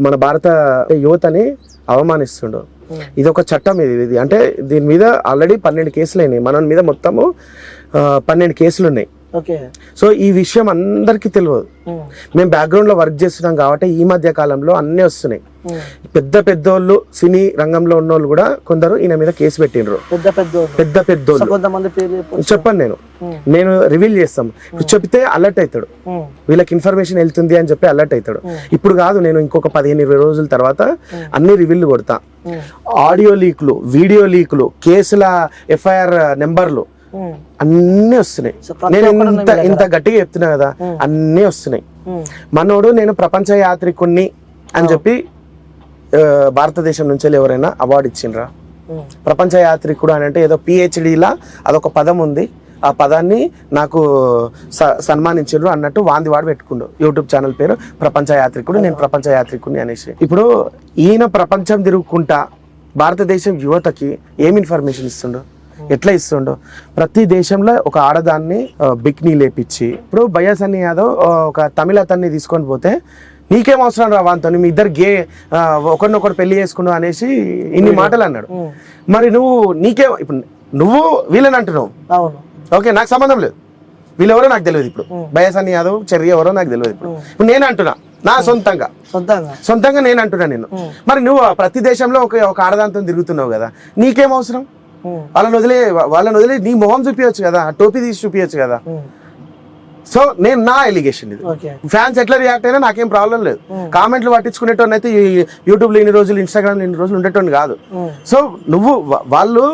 మన భారత యువతని అవమానిస్తుండు. ఇది ఒక చట్టం, ఇది అంటే దీని మీద ఆల్రెడీ 12 కేసులు అయినాయి. మన మీద మొత్తము 12 కేసులు ఉన్నాయి. సో ఈ విషయం అందరికీ తెలియదు. మేము బ్యాక్గ్రౌండ్ లో వర్క్ చేస్తున్నాం కాబట్టి ఈ మధ్య కాలంలో అన్నీ వస్తున్నాయి. పెద్ద పెద్దోళ్ళు సినీ రంగంలో ఉన్నోళ్ళు కూడా కొందరు ఈయన మీద కేసు పెట్టిండ్రు. పెద్ద పెద్దోళ్ళు చెప్పండి, నేను రివీల్ చేస్తాం. చెప్తే అలర్ట్ అవుతాడు, వీళ్ళకి ఇన్ఫర్మేషన్ వెళ్తుంది అని చెప్పి అలర్ట్ అవుతాడు. ఇప్పుడు కాదు, నేను ఇంకొక 15-20 రోజుల తర్వాత అన్ని రివీల్ కొడతా. ఆడియో లీక్లు, వీడియో లీక్లు, కేసుల FIR నెంబర్లు అన్నీ వస్తున్నాయి. నేను ఇంత గట్టిగా చెప్తున్నా కదా, అన్నీ వస్తున్నాయి. మనోడు నేను ప్రపంచ యాత్రికుణ్ణి అని చెప్పి భారతదేశం నుంచి ఎవరైనా అవార్డు ఇచ్చిండ్రా? ప్రపంచ యాత్రికుడు అని అంటే ఏదో PhDలా అదొక పదం ఉంది, ఆ పదాన్ని నాకు సన్మానించారు అన్నట్టు వాడు పెట్టుకుండు. యూట్యూబ్ ఛానల్ పేరు ప్రపంచ యాత్రికుడు, నేను ప్రపంచ యాత్రికుడిని అనేసి. ఇప్పుడు ఈయన ప్రపంచం తిరుగుకుంటా భారతదేశం యువతకి ఏం ఇన్ఫర్మేషన్ ఇస్తుండో, ఎట్లా ఇస్తుండో. ప్రతి దేశంలో ఒక ఆడదాన్ని బిక్నీ లేపించి, ఇప్పుడు బయాసన్ని యాదవ్ ఒక తమిళ అతన్ని తీసుకొని పోతే నీకేం అవసరం రా వాంతో, మీ ఇద్దరు ఒకరినొకరు పెళ్లి చేసుకున్నావు అనేసి ఇన్ని మాటలు అన్నాడు. మరి ఇప్పుడు నువ్వు వీళ్ళని అంటున్నావు, ఓకే, నాకు సంబంధం లేదు, వీళ్ళెవరో నాకు తెలియదు. ఇప్పుడు బయాసన్ని యాదవ్ చర్య ఎవరో నాకు తెలియదు. ఇప్పుడు నేను అంటున్నా నా సొంతంగా నేను అంటున్నా నేను. మరి నువ్వు ప్రతి దేశంలో ఒక ఆడదాంతో తిరుగుతున్నావు కదా, నీకేం అవసరం? వాళ్ళని వదిలే నీ మొహం చూపించచ్చు కదా, టోపీ తీసి చూపించచ్చు కదా. సో నేను నా ఎలిగేషన్ ఇది. ఫ్యాన్స్ ఎట్లా రియాక్ట్ అయినా నాకేం ప్రాబ్లం లేదు. కామెంట్లు పట్టించుకునేటోని అయితే యూట్యూబ్ లో ఇన్ని రోజులు, ఇన్స్టాగ్రామ్ లో ఇన్ని రోజులు ఉండేటోని కాదు. సో వాళ్ళు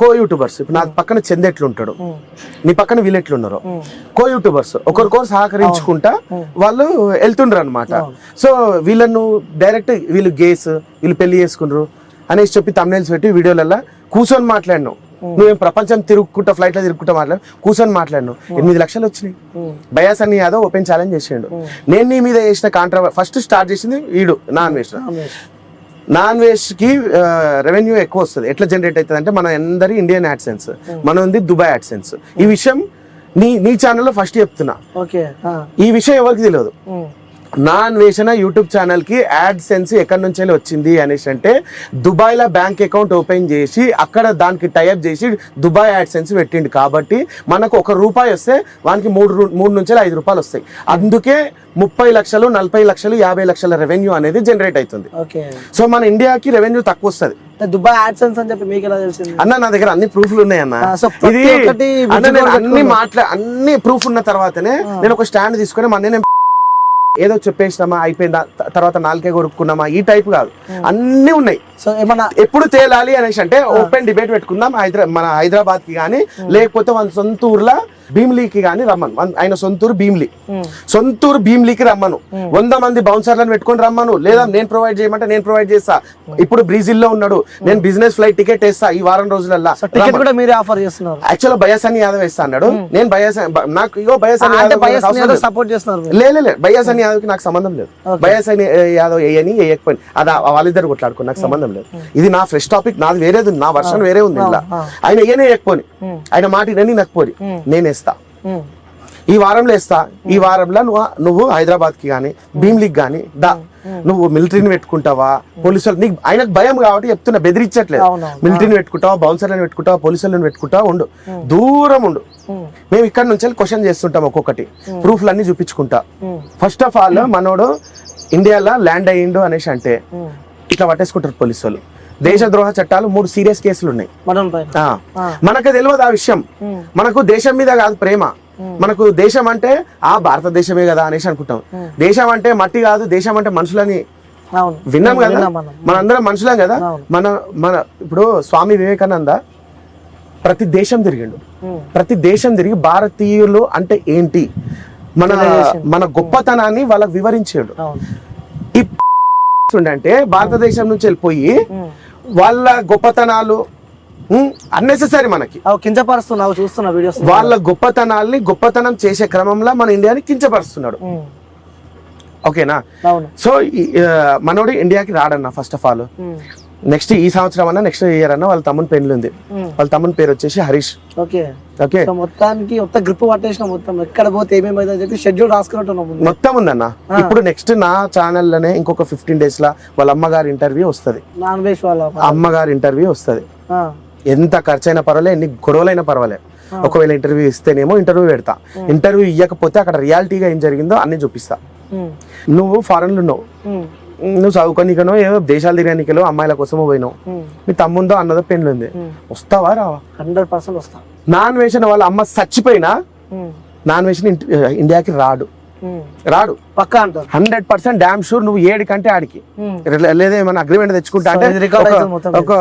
కో యూట్యూబర్స్. ఇప్పుడు నా పక్కన చంద ఎట్లుంటాడు, నీ పక్కన వీళ్ళు ఎట్లున్నారు, కో యూట్యూబర్స్ ఒకరికొకరు సహకరించుకుంటా వాళ్ళు వెళ్తుండ్రు అనమాట. సో వీళ్ళను డైరెక్ట్ వీళ్ళు గేస్, వీళ్ళు పెళ్లి చేసుకున్నారు అనేసి చెప్పి thumbnails పెట్టి వీడియోలలో కూర్చొని మాట్లాడినావు. నువ్వేం ప్రపంచం తిరుగుకుంటా, ఫ్లైట్ లో తిరుగుకుంటా కూర్చొని మాట్లాడినావు. 8 లక్షలు వచ్చినాయి. బయాసన్ని యాదవ్ ఓపెన్ ఛాలెంజ్ చేసిండు. నేను నీ మీద చేసిన ఫస్ట్ స్టార్ట్ చేసింది వీడు నాన్ వేస్ట్ కి రెవెన్యూ ఎక్కువ వస్తుంది. ఎట్లా జనరేట్ అవుతుంది అంటే మన అందరి ఇండియన్ యాడ్సెన్స్, మన ఉంది దుబాయ్ యాడ్సెన్స్. ఈ విషయం నీ ఛానల్లో ఫస్ట్ చెప్తున్నా. ఈ విషయం ఎవరికి తెలియదు. నాన్ వేసిన యూట్యూబ్ ఛానల్ కి యాడ్ సెన్స్ ఎక్కడి నుంచి వచ్చింది అనేసి అంటే దుబాయ్ లో బ్యాంక్ అకౌంట్ ఓపెన్ చేసి అక్కడ దానికి టైఅప్ చేసి దుబాయ్ యాడ్ సెన్స్ పెట్టిండు. కాబట్టి మనకు ₹1 వస్తే వానికి 3 నుంచి 5 రూపాయలు వస్తాయి. అందుకే 30 లక్షలు, 40 లక్షలు, 50 లక్షల రెవెన్యూ అనేది జనరేట్ అవుతుంది. సో మన ఇండియాకి రెవెన్యూ తక్కువ వస్తుంది. దుబాయ్ యాడ్సెన్స్ అని చెప్పి మీకు ఎలా తెలిసింది అన్న? నా దగ్గర అన్ని ప్రూఫ్లు ఉన్నాయి అన్న. ఇది అన్ని ప్రూఫ్ ఉన్న తర్వాతనే నేను ఒక స్టాండ్ తీసుకొని మన ఏదో చెప్పేసినామా అయిపోయిందా, తర్వాత 4 కొరుక్కున్నామా, ఈ టైప్ కాదు, అన్ని ఉన్నాయి. సో ఏమన్నా ఎప్పుడు తేలాలి అనేసి అంటే ఓపెన్ డిబేట్ పెట్టుకుందాం. మన హైదరాబాద్ కి కానీ లేకపోతే మన సొంత ఊర్లో భీమ్లీకి కానీ రమ్మను. ఆయన సొంతూరు భీమ్లీకి రమ్మను. 100 మంది బౌన్సర్లను పెట్టుకొని రమ్మను. లేదా నేను ప్రొవైడ్ చేయమంటే నేను ప్రొవైడ్ చేస్తా. ఇప్పుడు బ్రెజిల్ లో ఉన్నాడు, నేను బిజినెస్ ఫ్లైట్ టికెట్ వేస్తా ఈ వారం రోజులల్లా. యాక్చువల్ బయాసన్ని యాదవ్ వేస్తా అన్నాడు. నేను నాకు బయాసన్ని యాదవ్ కి నాకు సంబంధం లేదు. బయాసన్ని యాదవ్ వేయని వేయకపోయి అది వాళ్ళిద్దరు కొట్లాడుకో, నాకు సంబంధం లేదు. ఇది నా ఫ్రెష్ టాపిక్, నాది వేరేది ఉంది, నా వర్షన్ వేరే ఉంది. ఇలా ఆయన వేయనే వేయకపోని, ఆయన మాట వినని నాకు పోని, నేను వేస్తా. ఈ వారంలో వేస్తా. ఈ వారంలో నువ్వు హైదరాబాద్ కి కానీ భీమ్లీకి కానీ నువ్వు మిలిటరీని పెట్టుకుంటావా, పోలీసులు నీకు ఆయనకు భయం కాబట్టి చెప్తున్నా, బెదిరించట్లేదు. మిలిటరీని పెట్టుకుంటావా, బౌన్సర్లను పెట్టుకుంటావా, పోలీసులను పెట్టుకుంటావా, ఉండు, దూరం ఉండు. మేము ఇక్కడ నుంచి క్వశ్చన్ చేస్తుంటాం, ఒక్కొక్కటి ప్రూఫ్లన్నీ చూపించుకుంటా. ఫస్ట్ ఆఫ్ ఆల్ మనోడు ఇండియాలో ల్యాండ్ అయ్యిండు అనేసి అంటే ఇట్లా పట్టేసుకుంటారు పోలీసు వాళ్ళు. దేశద్రోహ చట్టాలు 3 సీరియస్ కేసులు ఉన్నాయి. మనకు తెలియదు ఆ విషయం. మనకు దేశం మీద కాదు ప్రేమ, మనకు దేశం అంటే భారతదేశమే కదా అనేసి అనుకుంటాం. దేశం అంటే మట్టి కాదు, దేశం అంటే మనుషులని విన్నాం కదా, మనందరం మనుషులం కదా. మన ఇప్పుడు స్వామి వివేకానంద ప్రతి దేశం తిరిగి భారతీయులు అంటే ఏంటి, మన గొప్పతనాన్ని వాళ్ళకి వివరించాడు. అంటే భారతదేశం నుంచి వెళ్ళిపోయి వాళ్ళ గొప్పతనాలు అన్నెసెసరీ మనకి కించపరుస్తున్నావు, చూస్తున్నా వీడియోస్. వాళ్ళ గొప్పతనం చేసే క్రమంలో మన ఇండియాని కించపరుస్తున్నాడు. ఓకేనా? సో మనోడు ఇండియాకి రాడన్నా ఫస్ట్ ఆఫ్ ఆల్. నెక్స్ట్ ఈ సంవత్సరం అన్నా నెక్స్ట్ ఇయర్ అన్నా వాళ్ళ తమ్ముని పెళ్లి ఉంది. వాళ్ళ తమ్ముని పేరు వచ్చేసి హరీష్. ఓకే ఓకే సో మొత్తానికి మొత్తం గ్రిప్ పట్టేసిన మొత్తం ఎక్కడ పోతే ఏమేమైందని చెప్పి షెడ్యూల్ రాసుకున్నట్టున్నాం ముందు. మొత్తం ఉందన్న. ఇప్పుడు నెక్స్ట్ నా ఛానల్ లోనే ఇంకొక 15 days లా వాళ్ళ అమ్మగారి ఇంటర్వ్యూ వస్తది, నాన్ వెజ్ వాళ్ళ అమ్మగారి ఇంటర్వ్యూ వస్తది. ఎంత ఖర్చైనా పర్వాలే, ఎన్ని గొడవలైనా పర్వాలే, ఒకవేళ ఇంటర్వ్యూ ఇస్తేనేమో ఇంటర్వ్యూ పెడతా, ఇంటర్వ్యూ ఇవ్వకపోతే అక్కడ రియాలిటీగా ఏం జరిగిందో అన్ని చూపిస్తా. నువ్వు ఫారెన్ లో ఉన్నావు, నువ్వు చదువుకోనికనో ఏదో దేశాలు తిరగనికలో అమ్మాయిల కోసమో పోయినావు, మీ తమ్ముందో అన్నదో పెళ్ళి ఉంది, వస్తావా రావా? 100% వస్తా. నాన్ వేషన్ వాళ్ళ అమ్మ చచ్చిపోయినా నాన్ వేషన్ ఇండియాకి రాడు పక్కా అంటారు. 100% డామ్ షూర్. నువ్వు 7 కంటే ఆడికి లేదా ఏమైనా అగ్రిమెంట్ తెచ్చుకుంటా అంటే ఒక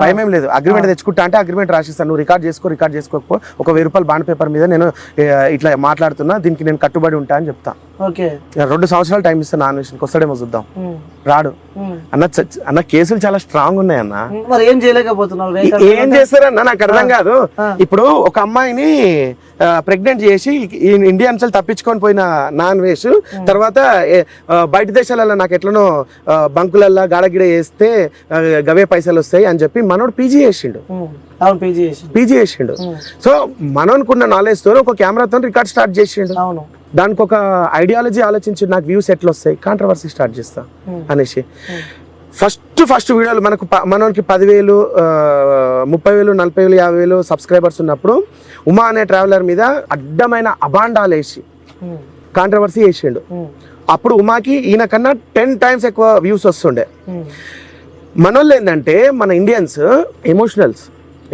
భయం ఏం లేదు. అగ్రిమెంట్ తెచ్చుకుంటా అంటే అగ్రిమెంట్ రాసిస్తాను, నువ్వు రికార్డ్ చేసుకోకపో ఒక 1000 రూపాయలు బాండ్ పేపర్ మీద నేను ఇట్లా మాట్లాడుతున్నా, దీనికి నేను కట్టుబడి ఉంటా అని చెప్తా. 2 సంవత్సరాలు టైం ఇస్తాను, నాన్ వేషన్కి వస్తాడేమో చూద్దాం. రాడు అన్న కేసులు చాలా స్ట్రాంగ్ ఉన్నాయన్న. ఏం చేయలేకపోతున్నావు, ఏం చేస్తారన్న నాకు అర్థం కాదు. ఇప్పుడు ఒక అమ్మాయిని ప్రెగ్నెంట్ చేసి ఇండియన్స్ తప్పించుకొని పోయిన నాన్ వేష్ తర్వాత బయట దేశాలలో నాకు ఎట్లనో బంకులల్లో గాడగిడ వేస్తే గవే పైసలు వస్తాయి అని చెప్పి మనోడు పీజీ చేసిండు. సో మనోనుకున్న నాలెడ్జ్ తో ఒక కెమెరాతో రికార్డ్ స్టార్ట్ చేసిండు. దానికి ఒక ఐడియాలజీ ఆలోచించి నాకు వ్యూస్ ఎట్లా వస్తాయి, కాంట్రవర్సీ స్టార్ట్ చేస్తా అనేసి ఫస్ట్ వీడియోలు మనకి 10,000 30,000 40,000 50,000 సబ్స్క్రైబర్స్ ఉన్నప్పుడు ఉమా అనే ట్రావెలర్ మీద అడ్డమైన అబాండాలు వేసి కాంట్రవర్సీ చేసిండు. అప్పుడు ఉమాకి ఈయన కన్నా 10 times ఎక్కువ వ్యూస్ వస్తుండే. మనోళ్ళు ఏంటంటే మన ఇండియన్స్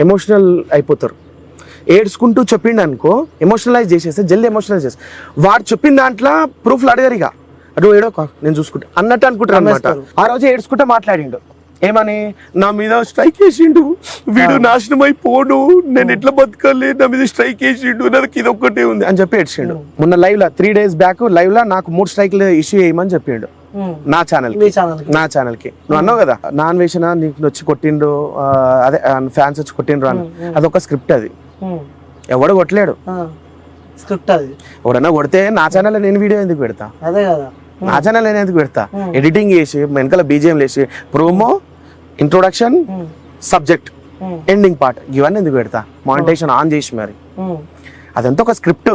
ఎమోషనల్ అయిపోతారు. ఏడ్చుకుంటూ చెప్పిండు అనుకో, ఎమోషనలైజ్ చేసేస్తే జల్దీ ఎమోషనలైజ్ చేస్తే వాడు చెప్పిన దాంట్లో ప్రూఫ్లు అడిగారు, ఇక నువ్వు ఏడో నేను చూసుకుంటా అన్నట్టు అనుకుంటారు అనమాట. ఆ రోజు ఏడ్చుకుంటా మాట్లాడిండు, ఏమని నా మీద స్ట్రైక్ వేసిండు, వీడు నాశనం అయిపోను, నేను ఎట్లా బతకాలి, నా మీద స్ట్రైక్ వేసిండు, నాకు ఇది ఒక్కటే ఉంది అని చెప్పి ఏడ్చిండు. మొన్న లైవ్ లా 3 days బ్యాక్ లైవ్ లా నాకు 3 strikes ఇష్యూ చేయమని చెప్పిండు నా ఛానల్ కి. నువ్వు అన్నావు కదా నాన్ వేషన్ నీకు వచ్చి కొట్టిండు, అదే ఫ్యాన్స్ వచ్చి కొట్టిండ్రు అని, అదొక స్క్రిప్ట్. అది ఎవడు కొట్టలేడు స్క్రిప్ట్. అది ఎవడన్నా కొడితే నా ఛానల్ నేను వీడియో ఎందుకు పెడతా, అదే కదా నా ఛానల్ నేను ఎందుకు పెడతా, ఎడిటింగ్ చేసి వెనకాల బీజిఎం వేసి promo, introduction, subject, ending part ఇవన్నీ ఎందుకు పెడతా, మానిటైజేషన్ ఆన్ చేసి మరి. అదంతా ఒక స్క్రిప్ట్.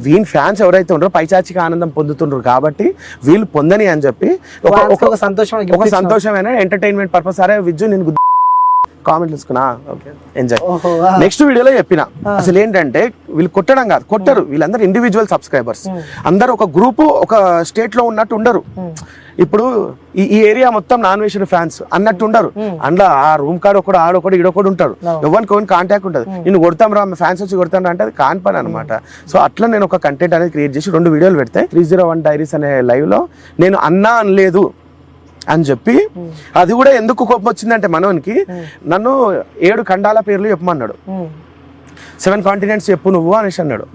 వీళ్ళ ఫ్యాన్స్ ఎవరైతే ఉన్నారో పైచాచిక ఆనందం పొందుతుండ్రు కాబట్టి వీళ్ళు పొందని అని చెప్పి ఒక సంతోషమైన ఎంటర్టైన్మెంట్ పర్పస్. అరే విజ్జు నేను కామెంట్ తీసుకున్నా, ఓకే ఎంజాయ్. నెక్స్ట్ వీడియోలో చెప్పిన అసలు ఏంటంటే వీళ్ళు కొట్టడం కాదు, కొట్టరు, వీళ్ళందరూ ఇండివిజువల్ సబ్స్క్రైబర్స్, అందరు ఒక గ్రూప్ ఒక స్టేట్ లో ఉన్నట్టు ఉండరు. ఇప్పుడు ఈ ఏరియా మొత్తం నాన్ వేషన్ ఫ్యాన్స్ అన్నట్టు ఉండరు. అందులో ఆ రూమ్ కాడ ఒకడు ఆడొకడు ఈడొకడు ఉంటారు, ఎవరికి కాంటాక్ట్ ఉంటుంది. నేను కొడతాం రా ఫ్యాన్స్ వచ్చి కొడతాను అంటే అది కాని పని అనమాట. సో అట్లా నేను ఒక కంటెంట్ అనేది క్రియేట్ చేసి 2 వీడియోలు పెడితే 301 Diaries అనే లైవ్ లో నేను అన్నా అనలేదు అని చెప్పి, అది కూడా ఎందుకు కోపం వచ్చిందంటే మనోనికి నన్ను 7 ఖండాల పేర్లు చెప్పమన్నాడు, 7 continents చెప్పు నువ్వు అనేసి అన్నాడు.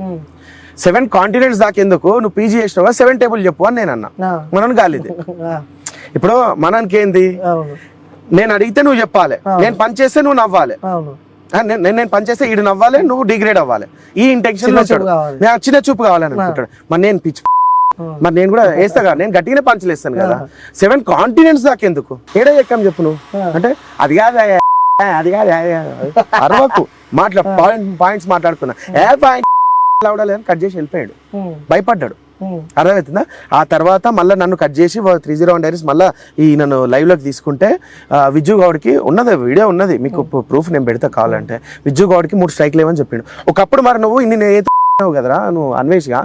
7 continents దాకా ఎందుకు, నువ్వు పీజీ చేసినావా 7 tables చెప్పు అని నేను అన్నా. మనోని కాలేదు. ఇప్పుడు మనకి ఏంది, నేను అడిగితే నువ్వు చెప్పాలి, నేను పని చేస్తే నువ్వు నవ్వాలి, నేను పని చేస్తే ఈడు నవ్వాలి, నువ్వు డిగ్రేడ్ అవ్వాలి, ఈ ఇంటెన్షన్ లో చిన్న చూపు కావాలని అనుకుంటాడు. మరి నేను పిచ్చి, మరి నేను కూడా వేస్తా కదా, నేను గట్టిగానే పంచులు వేస్తాను కదా. 7 continents దాకా ఎందుకు, ఏడే ఎక్కం చెప్పు నువ్వు అంటే, అది కాదు అరవకు పాయింట్స్ మాట్లాడుకున్నా, కట్ చేసి వెళ్ళిపోయాడు, భయపడ్డాడు. అర్థమవుతుందా? ఆ తర్వాత మళ్ళీ నన్ను కట్ చేసి 301 Diaries మళ్ళీ నన్ను లైవ్ లోకి తీసుకుంటే విజ్జు గౌడ్కి ఉన్నది వీడియో ఉన్నది, మీకు ప్రూఫ్ నేను పెడతా కావాలంటే. విజ్జు గౌడ్కి 3 strikes లేవని చెప్పిండు. ఒకప్పుడు మరి నువ్వు ఇన్ని కదరా నువ్వు అన్వేష్గా,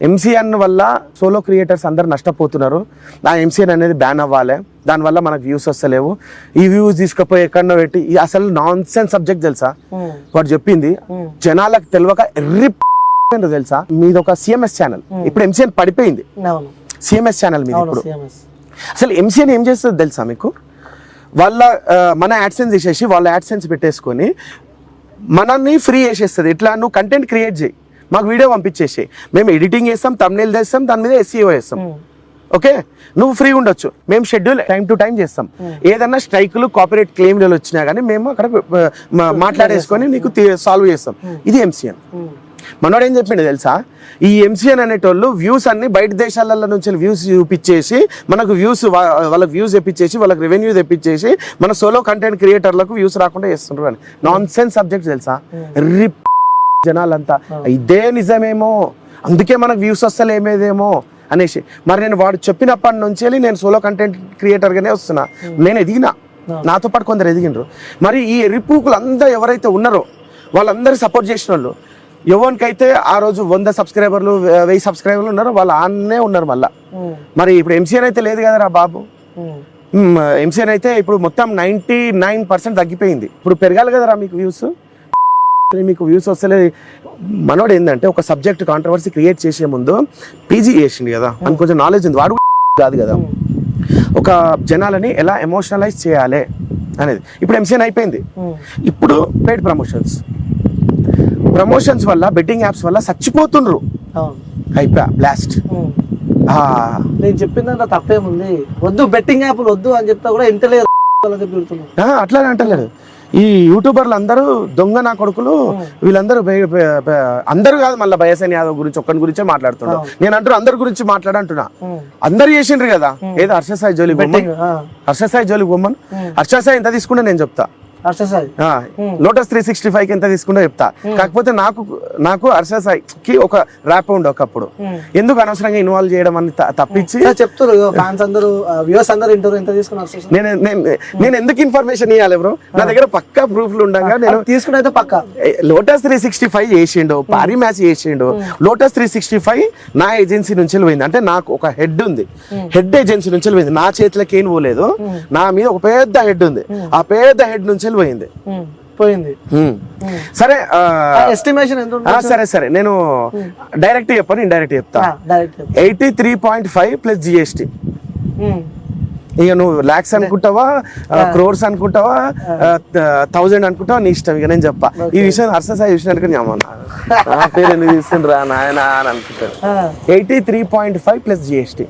ఎంసీఎన్ వల్ల సోలో క్రియేటర్స్ అందరు నష్టపోతున్నారు, ఆ ఎంసీఎన్ అనేది బ్యాన్ అవ్వాలి, దానివల్ల మనకు వ్యూస్ వస్తలేవు, ఈ వ్యూస్ తీసుకుపోయి ఎక్కడో పెట్టి అసలు నాన్ సెన్స్ సబ్జెక్ట్ తెలుసా వాడు చెప్పింది, జనాలకు తెలియక తెలుసా. మీది ఒక సిఎంఎస్ ఛానల్, ఇప్పుడు ఎంసీఎన్ పడిపోయింది, సిఎంఎస్ ఛానల్ మీద. ఇప్పుడు అసలు ఎంసీఎన్ ఏం చేస్తుంది తెలుసా మీకు, వాళ్ళ మన యాడ్సెన్స్ తీసేసి వాళ్ళ యాడ్సెన్స్ పెట్టేసుకొని మనల్ని ఫ్రీ చేసేస్తుంది. ఇట్లా నువ్వు కంటెంట్ క్రియేట్ చేయి, మాకు వీడియో పంపించేసి, మేము ఎడిటింగ్ చేస్తాం, థంబ్నెయిల్ చేస్తాం, దాని మీద SEO చేస్తాం, ఓకే నువ్వు ఫ్రీ ఉండొచ్చు, మేము షెడ్యూల్ టైం టు టైం చేస్తాం. ఏదన్నా స్ట్రైకులు కాపీరైట్ క్లెయిమ్లు వచ్చినా కానీ మేము అక్కడ మాట్లాడేసుకొని నీకు సాల్వ్ చేస్తాం. ఇది ఎంసీఎన్. మనోడు ఏం చెప్పిండు తెలుసా, ఈ ఎంసీఎన్ అనేటోళ్ళు వ్యూస్ అన్ని బయట దేశాల నుంచి వ్యూస్ చూపించేసి మనకు వ్యూస్, వాళ్ళకి వ్యూస్ తెప్పించేసి, వాళ్ళకి రెవెన్యూ తెప్పించేసి, మన సోలో కంటెంట్ క్రియేటర్లకు వ్యూస్ రాకుండా చేస్తుండ్రు అని. నాన్ సెన్స్ సబ్జెక్ట్ తెలుసా, జనాలంతా ఇదే నిజమేమో, అందుకే మనకు వ్యూస్ వస్తలేమేదేమో అనేసి. మరి నేను వాడు చెప్పినప్పటి నుంచి నేను సోలో కంటెంట్ క్రియేటర్గానే వస్తున్నా, నేను ఎదిగినా, నాతో పాటు కొందరు ఎదిగినరు. మరి ఈ ఎర్రిపూకులు అందరూ ఎవరైతే ఉన్నారో వాళ్ళందరూ సపోర్ట్ చేసిన వాళ్ళు, ఎవరికైతే ఆ రోజు 100 సబ్స్క్రైబర్లు 1000 సబ్స్క్రైబర్లు ఉన్నారో వాళ్ళు ఆన్నే ఉన్నారు మళ్ళా. మరి ఇప్పుడు ఎంసీఎన్ అయితే లేదు కదరా బాబు, ఎంసీఎన్ అయితే ఇప్పుడు మొత్తం 99% తగ్గిపోయింది. ఇప్పుడు పెరగాలి కదరా మీకు వ్యూస్, మీకు వ్యూస్ వస్తలేదు. మనోడు ఏంటంటే ఒక సబ్జెక్ట్ కాంట్రవర్సీ క్రియేట్ చేసే ముందు పీజీ చేసిండు కదా, మనకు కొంచెం నాలెడ్జ్ ఉంది, వాడు కాదు కదా ఒక జనాలని ఎలా ఎమోషనలైజ్ చేయాలి అనేది. ఇప్పుడు ఎంసీఎన్ అయిపోయింది, ఇప్పుడు పెయిడ్ ప్రమోషన్స్ వల్ల, బెట్టింగ్ యాప్స్ వల్ల చచ్చిపోతుండ్రు, అయిపోయా బ్లాస్ట్. నేను చెప్పిందంటే తప్పేముంది, వద్దు బెట్టింగ్ యాప్లు వద్దు అని చెప్తా కూడా ఇంత లేదు అట్లానే అంటలేడు. ఈ యూట్యూబర్లు అందరూ దొంగ నా కొడుకులు, వీళ్ళందరూ అందరూ కాదు, మళ్ళీ బయసన్ యాదవ్ గురించి ఒక్కని గురించే మాట్లాడుతున్నా. నేను అంటారు అందరి గురించి మాట్లాడంటున్నా, అందరు చేసిండ్రు కదా. ఏదో హర్షసాయి జోలికి బొమ్మన్, హర్షసాయి ఎంత తీసుకుంటే నేను చెప్తా, లోటస్ 365 కి ఎంత తీసుకుంటా చెప్తా. కాకపోతే నాకు హర్షసాయికి ఒక ర్యాప్ ఉండే ఒకప్పుడు, ఎందుకు అనవసరంగా ఇన్వాల్వ్ చేయడం అని తప్పించి చెప్తారు ఫ్యాన్స్ అందరూ, వ్యూవర్స్ అందరూ ఇంటర్వ్యూ ఎంత తీసుకున్నారు. నేను ఎందుకు ఇన్ఫర్మేషన్ ఇవ్వాలి బ్రో, నా దగ్గర పక్కా ప్రూఫ్లు ఉండగా నేను తీసుకుని అయితే పక్కా. లోటస్ 365 చేసిండు, పారీ మ్యాచ్ చేసిండు. లోటస్ 365 నా ఏజెన్సీ నుంచి పోయింది, అంటే నాకు ఒక హెడ్ ఉంది, హెడ్ ఏజెన్సీ నుంచి పోయింది, నా చేతిలోకి ఏం పోలేదు, నా మీద ఒక పెద్ద హెడ్ ఉంది, ఆ పెద్ద హెడ్ నుంచి పోయింది. సరే ఎస్టిమేషన్ ఎంత? సరే నేను డైరెక్ట్ చెప్పను, ఇండైరెక్ట్ చెప్తా. 83.5 ప్లస్ జిఎస్టీ. ఇక నువ్వు లాక్స్ అనుకుంటావా, క్రోర్స్ అనుకుంటావా, 1000 అనుకుంటావా, నీ ఇష్టం. ఇక నేను చెప్పా ఈ విషయం హర్షసాయి చూసినట్టు నా పేరు ఎందుకు తీసుకుంటారా నాయన అని అనుకుంటారు. 83.5 ప్లస్ జిఎస్టీ.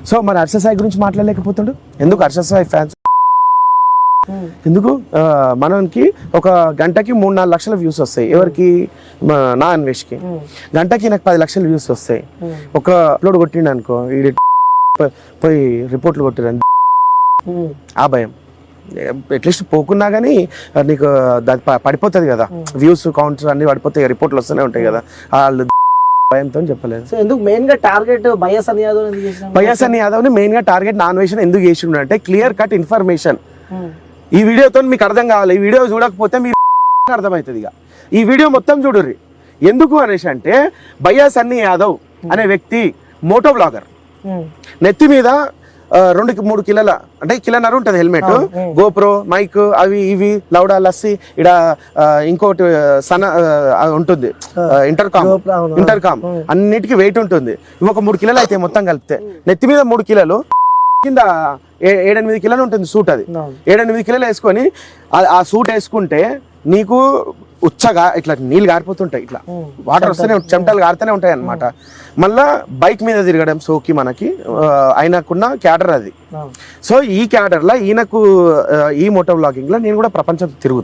సో మరి హర్షసాయి గురించి మాట్లాడలేకపోతుండు ఎందుకు? హర్షసాయి ఫ్యాన్స్ ఎందుకు? మనకి ఒక గంటకి 3-4 లక్షల వ్యూస్ వస్తాయి. ఎవరికి? నా అన్వేష్కి. గంటకి నాకు 10 లక్షల వ్యూస్ వస్తాయి. ఒక అప్లోడ్ కొట్టిండు అనుకో, పోయి రిపోర్ట్లు కొట్టిరండి, ఆ భయం అట్లీస్ట్ పోకున్నా కానీ నీకు పడిపోతుంది కదా, వ్యూస్ కౌంట్స్ అన్ని పడిపోతాయి, రిపోర్ట్లు వస్తూనే ఉంటాయి కదా, వాళ్ళు భయంతో చెప్పలేదు. ఎందుకు మెయిన్ గా టార్గెట్ బయసన్ యాదవ్ ని మెయిన్ గా టార్గెట్ నాన్ వేషన్ ఎందుకు చేసిండు అంటే క్లియర్ కట్ ఇన్ఫర్మేషన్. ఈ వీడియోతో మీకు అర్థం కావాలి, ఈ వీడియో చూడకపోతే మీరు అర్థమవుతుంది. ఇక ఈ వీడియో మొత్తం చూడుర్రి. ఎందుకు అనేసి అంటే బయసన్ యాదవ్ అనే వ్యక్తి మోటో బ్లాగర్, నెత్తి మీద 2-3 కిలోల అంటే 1.5 కిలో ఉంటుంది హెల్మెట్, గోప్రో, మైక్, అవి ఇవి, లౌడా, లస్సీ, ఇడ ఇంకోటి సన ఉంటుంది, ఇంటర్కామ్ అన్నిటికీ వెయిట్ ఉంటుంది. ఇవి ఒక 3 కిలోలు అయితే మొత్తం కలిపితే, నెత్తి మీద 3 కిలోలు, కింద 7-8 కిలోలు ఉంటుంది సూట్. అది 7-8 కిలోలు వేసుకొని ఆ సూట్ వేసుకుంటే నీకు ఉచ్చగా ఇట్లా నీళ్ళు గారిపోతుంటాయి, ఇట్లా వాటర్ వస్తూనే చెమటలు గారుతూనే ఉంటాయి అన్నమాట. మళ్ళా బైక్ మీద తిరగడం సోకి మనకి ఆయనకున్న క్యాడర్ అది. సో ఈ క్యాడర్లో ఈయనకు ఈ మోటో బ్లాగింగ్ లో నేను కూడా ప్రపంచం తిరుగుతాను.